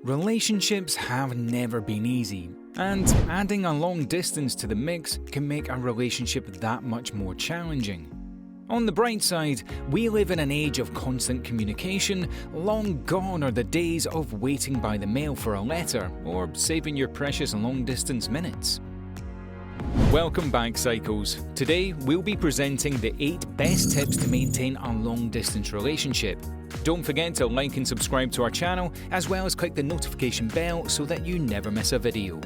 Relationships have never been easy, and adding a long distance to the mix can make a relationship that much more challenging. On the bright side, we live in an age of constant communication. Long gone are the days of waiting by the mail for a letter or saving your precious long-distance minutes. Welcome back, Psychos. Today, we'll be presenting the 8 best tips to maintain a long-distance relationship. Don't forget to like and subscribe to our channel, as well as click the notification bell so that you never miss a video.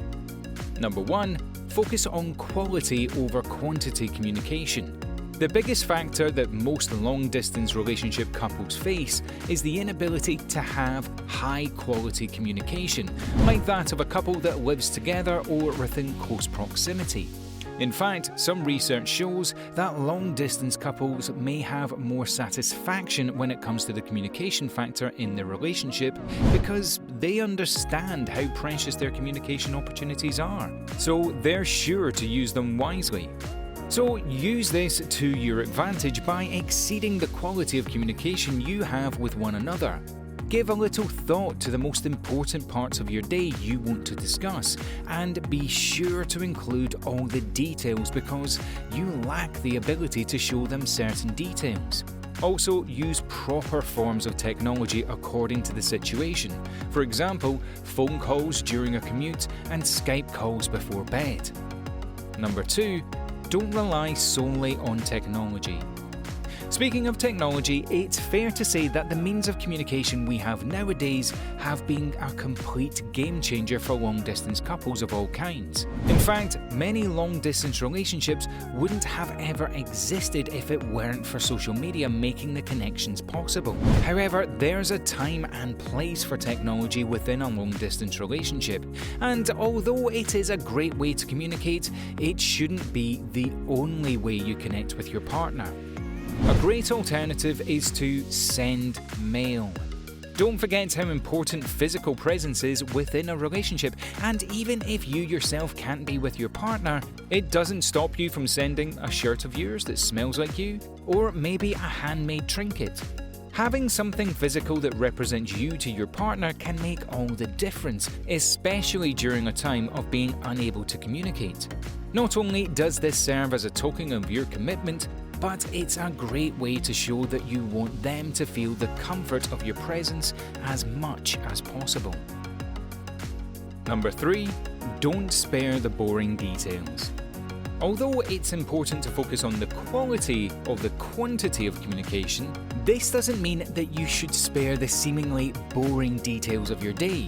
Number 1. Focus on quality over quantity communication. The biggest factor that most long-distance relationship couples face is the inability to have high-quality communication, like that of a couple that lives together or within close proximity. In fact, some research shows that long-distance couples may have more satisfaction when it comes to the communication factor in their relationship because they understand how precious their communication opportunities are, so they're sure to use them wisely. So use this to your advantage by exceeding the quality of communication you have with one another. Give a little thought to the most important parts of your day you want to discuss, and be sure to include all the details because you lack the ability to show them certain details. Also, use proper forms of technology according to the situation. For example, phone calls during a commute and Skype calls before bed. Number 2. Don't rely solely on technology. Speaking of technology, it's fair to say that the means of communication we have nowadays have been a complete game changer for long-distance couples of all kinds. In fact, many long-distance relationships wouldn't have ever existed if it weren't for social media making the connections possible. However, there's a time and place for technology within a long-distance relationship, and although it is a great way to communicate, it shouldn't be the only way you connect with your partner. A great alternative is to send mail. Don't forget how important physical presence is within a relationship, and even if you yourself can't be with your partner, it doesn't stop you from sending a shirt of yours that smells like you, or maybe a handmade trinket. Having something physical that represents you to your partner can make all the difference, especially during a time of being unable to communicate. Not only does this serve as a token of your commitment, but it's a great way to show that you want them to feel the comfort of your presence as much as possible. Number 3. Don't spare the boring details. Although it's important to focus on the quality of the quantity of communication, this doesn't mean that you should spare the seemingly boring details of your day.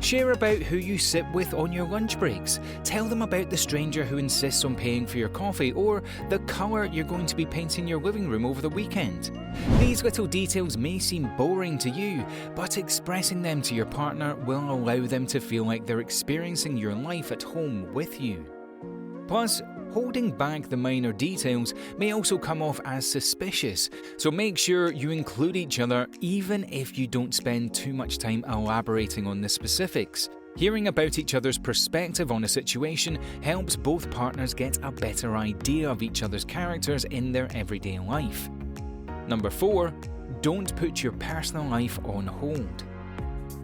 Share about who you sit with on your lunch breaks. Tell them about the stranger who insists on paying for your coffee, or the colour you're going to be painting your living room over the weekend. These little details may seem boring to you, but expressing them to your partner will allow them to feel like they're experiencing your life at home with you. Plus, holding back the minor details may also come off as suspicious, so make sure you include each other even if you don't spend too much time elaborating on the specifics. Hearing about each other's perspective on a situation helps both partners get a better idea of each other's characters in their everyday life. Number 4. Don't put your personal life on hold.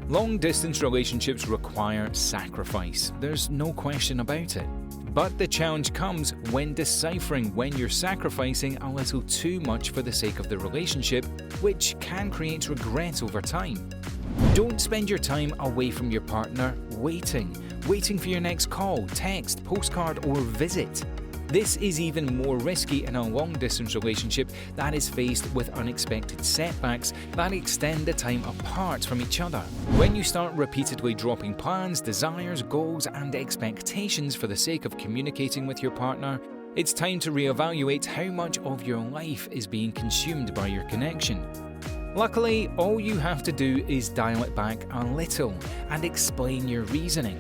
Long-distance relationships require sacrifice, there's no question about it. But the challenge comes when deciphering when you're sacrificing a little too much for the sake of the relationship, which can create regret over time. Don't spend your time away from your partner waiting for your next call, text, postcard, or visit. This is even more risky in a long-distance relationship that is faced with unexpected setbacks that extend the time apart from each other. When you start repeatedly dropping plans, desires, goals, and expectations for the sake of communicating with your partner, it's time to reevaluate how much of your life is being consumed by your connection. Luckily, all you have to do is dial it back a little and explain your reasoning.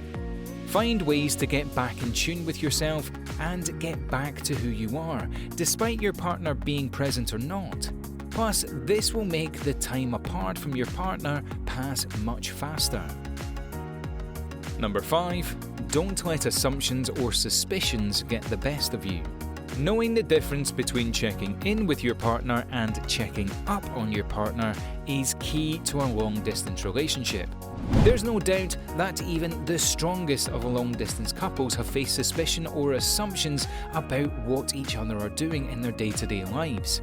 Find ways to get back in tune with yourself and get back to who you are, despite your partner being present or not. Plus, this will make the time apart from your partner pass much faster. Number 5. Don't let assumptions or suspicions get the best of you. Knowing the difference between checking in with your partner and checking up on your partner is key to a long-distance relationship. There's no doubt that even the strongest of long-distance couples have faced suspicion or assumptions about what each other are doing in their day-to-day lives.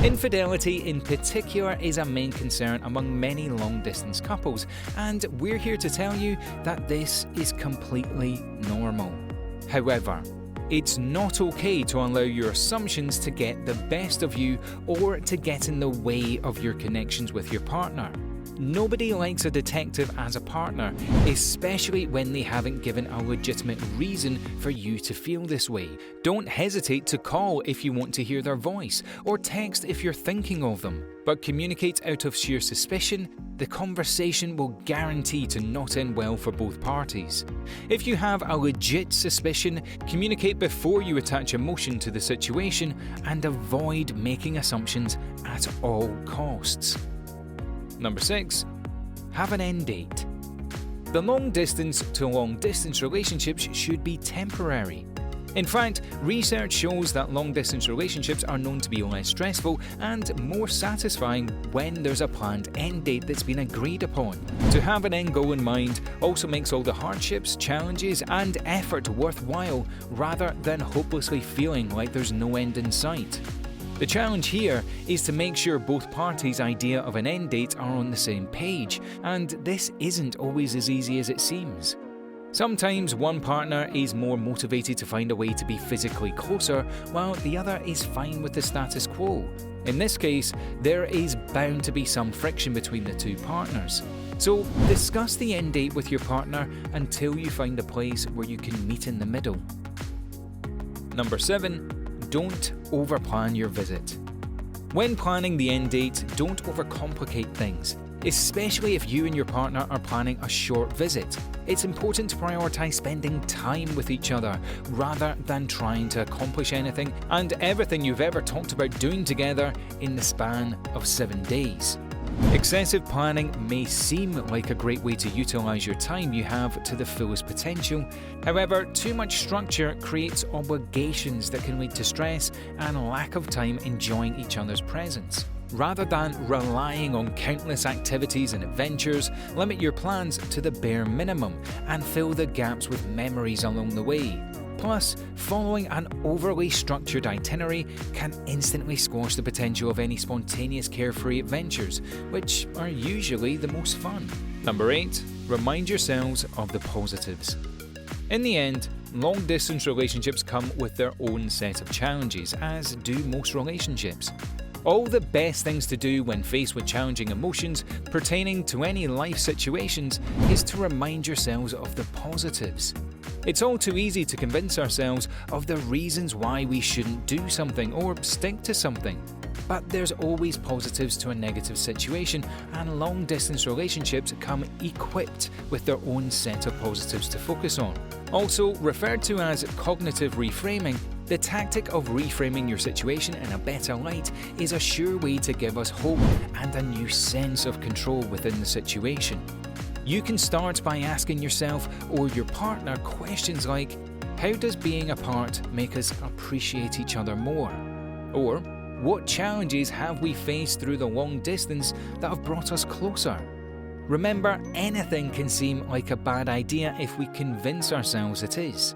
Infidelity in particular is a main concern among many long-distance couples, and we're here to tell you that this is completely normal. However, it's not okay to allow your assumptions to get the best of you or to get in the way of your connections with your partner. Nobody likes a detective as a partner, especially when they haven't given a legitimate reason for you to feel this way. Don't hesitate to call if you want to hear their voice, or text if you're thinking of them. But communicate out of sheer suspicion. The conversation will guarantee to not end well for both parties. If you have a legit suspicion, communicate before you attach emotion to the situation and avoid making assumptions at all costs. Number 6. Have an end date. The long-distance to long-distance relationships should be temporary. In fact, research shows that long-distance relationships are known to be less stressful and more satisfying when there's a planned end date that's been agreed upon. To have an end goal in mind also makes all the hardships, challenges, and effort worthwhile rather than hopelessly feeling like there's no end in sight. The challenge here is to make sure both parties' idea of an end date are on the same page, and this isn't always as easy as it seems. Sometimes one partner is more motivated to find a way to be physically closer, while the other is fine with the status quo. In this case, there is bound to be some friction between the two partners. So discuss the end date with your partner until you find a place where you can meet in the middle. Number 7. Don't overplan your visit. When planning the end date, don't overcomplicate things, especially if you and your partner are planning a short visit. It's important to prioritize spending time with each other rather than trying to accomplish anything and everything you've ever talked about doing together in the span of 7 days. Excessive planning may seem like a great way to utilize your time you have to the fullest potential. However, too much structure creates obligations that can lead to stress and lack of time enjoying each other's presence. Rather than relying on countless activities and adventures, limit your plans to the bare minimum and fill the gaps with memories along the way. Plus, following an overly structured itinerary can instantly squash the potential of any spontaneous carefree adventures, which are usually the most fun. Number 8. Remind yourselves of the positives. In the end, long-distance relationships come with their own set of challenges, as do most relationships. All the best things to do when faced with challenging emotions pertaining to any life situations is to remind yourselves of the positives. It's all too easy to convince ourselves of the reasons why we shouldn't do something or stick to something. But there's always positives to a negative situation, and long-distance relationships come equipped with their own set of positives to focus on. Also referred to as cognitive reframing, the tactic of reframing your situation in a better light is a sure way to give us hope and a new sense of control within the situation. You can start by asking yourself or your partner questions like, how does being apart make us appreciate each other more? Or, what challenges have we faced through the long distance that have brought us closer? Remember, anything can seem like a bad idea if we convince ourselves it is.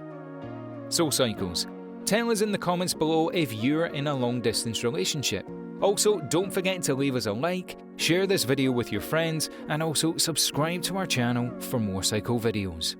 So Psychos, tell us in the comments below if you're in a long distance relationship. Also, don't forget to leave us a like, share this video with your friends, and also subscribe to our channel for more Psycho videos.